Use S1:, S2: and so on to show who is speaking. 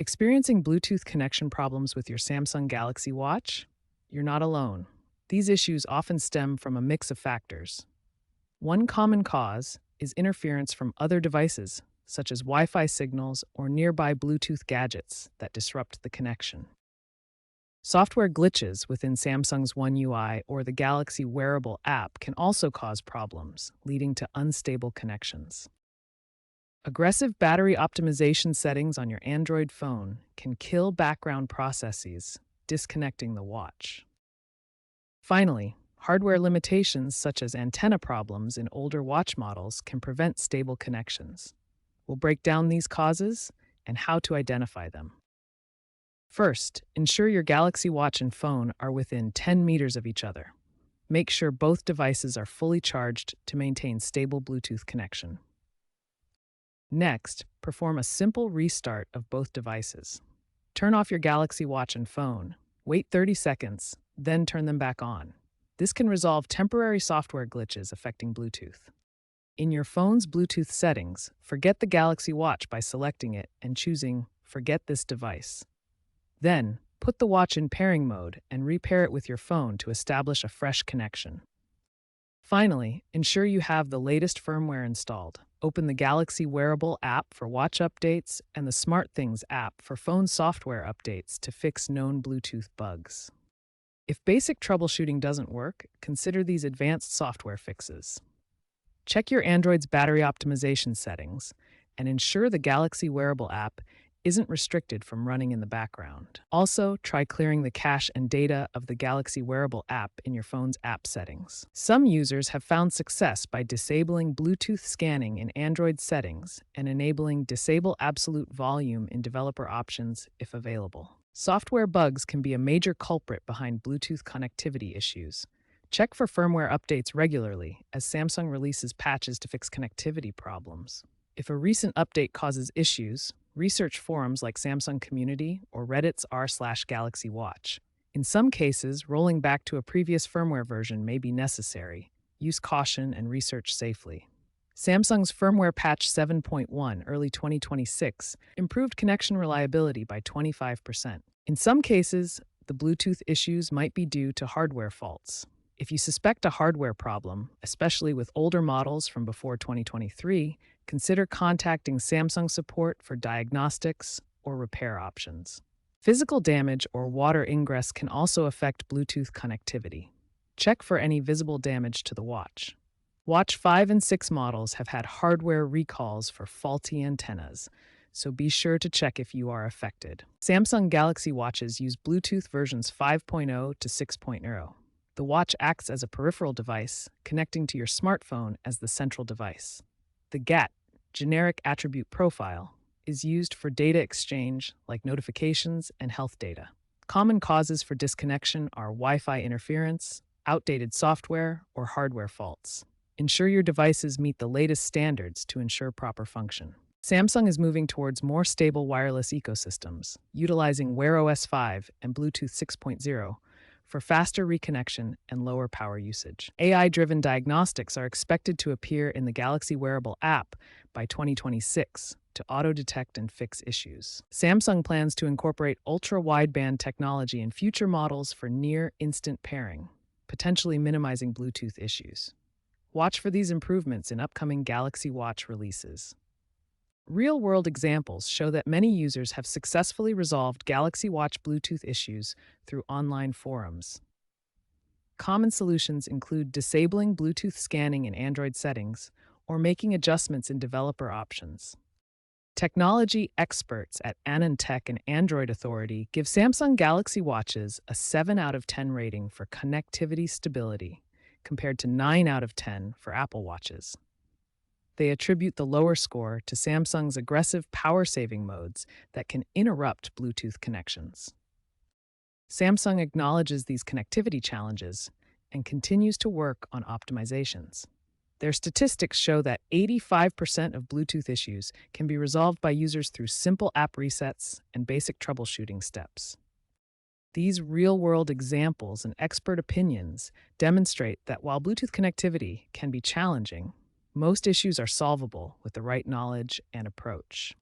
S1: Experiencing Bluetooth connection problems with your Samsung Galaxy Watch? You're not alone. These issues often stem from a mix of factors. One common cause is interference from other devices, such as Wi Fi signals or nearby Bluetooth gadgets that disrupt the connection. Software glitches within Samsung's One UI or the Galaxy wearable app can also cause problems, leading to unstable connections. Aggressive battery optimization settings on your Android phone can kill background processes, disconnecting the watch. Finally, hardware limitations such as antenna problems in older watch models can prevent stable connections. We'll break down these causes and how to identify them. First, ensure your Galaxy Watch and phone are within 10 meters of each other. Make sure both devices are fully charged to maintain stable Bluetooth connection. Next, perform a simple restart of both devices. Turn off your Galaxy Watch and phone, wait 30 seconds, then turn them back on. This can resolve temporary software glitches affecting Bluetooth. In your phone's Bluetooth settings, forget the Galaxy Watch by selecting it and choosing Forget this device. Then, put the watch in pairing mode and repair it with your phone to establish a fresh connection. Finally, ensure you have the latest firmware installed. Open the Galaxy Wearable app for watch updates and the SmartThings app for phone software updates to fix known Bluetooth bugs. If basic troubleshooting doesn't work, consider these advanced software fixes. Check your Android's battery optimization settings and ensure the Galaxy Wearable app isn't restricted from running in the background. Also, try clearing the cache and data of the Galaxy Wearable app in your phone's app settings. Some users have found success by disabling Bluetooth scanning in Android settings and enabling Disable Absolute Volume in developer options if available. Software bugs can be a major culprit behind Bluetooth connectivity issues. Check for firmware updates regularly, as Samsung releases patches to fix connectivity problems. If a recent update causes issues, research forums like Samsung Community or Reddit's r/Galaxy Watch. In some cases, rolling back to a previous firmware version may be necessary. Use caution and research safely. Samsung's firmware patch 7.1 early 2026 improved connection reliability by 25%. In some cases, the Bluetooth issues might be due to hardware faults. If you suspect a hardware problem, especially with older models from before 2023, consider contacting Samsung support for diagnostics or repair options. Physical damage or water ingress can also affect Bluetooth connectivity. Check for any visible damage to the watch. Watch 5 and 6 models have had hardware recalls for faulty antennas, so be sure to check if you are affected. Samsung Galaxy Watches use Bluetooth versions 5.0 to 6.0. The watch acts as a peripheral device, connecting to your smartphone as the central device. The GAT, Generic Attribute Profile, is used for data exchange like notifications and health data. Common causes for disconnection are Wi-Fi interference, outdated software, or hardware faults. Ensure your devices meet the latest standards to ensure proper function. Samsung is moving towards more stable wireless ecosystems, utilizing Wear OS 5 and Bluetooth 6.0 for faster reconnection and lower power usage. AI-driven diagnostics are expected to appear in the Galaxy Wearable app by 2026 to auto-detect and fix issues. Samsung plans to incorporate ultra-wideband technology in future models for near-instant pairing, potentially minimizing Bluetooth issues. Watch for these improvements in upcoming Galaxy Watch releases. Real-world examples show that many users have successfully resolved Galaxy Watch Bluetooth issues through online forums. Common solutions include disabling Bluetooth scanning in Android settings or making adjustments in developer options. Technology experts at AnandTech and Android Authority give Samsung Galaxy Watches a 7 out of 10 rating for connectivity stability, compared to 9 out of 10 for Apple Watches. They attribute the lower score to Samsung's aggressive power-saving modes that can interrupt Bluetooth connections. Samsung acknowledges these connectivity challenges and continues to work on optimizations. Their statistics show that 85% of Bluetooth issues can be resolved by users through simple app resets and basic troubleshooting steps. These real-world examples and expert opinions demonstrate that while Bluetooth connectivity can be challenging, most issues are solvable with the right knowledge and approach.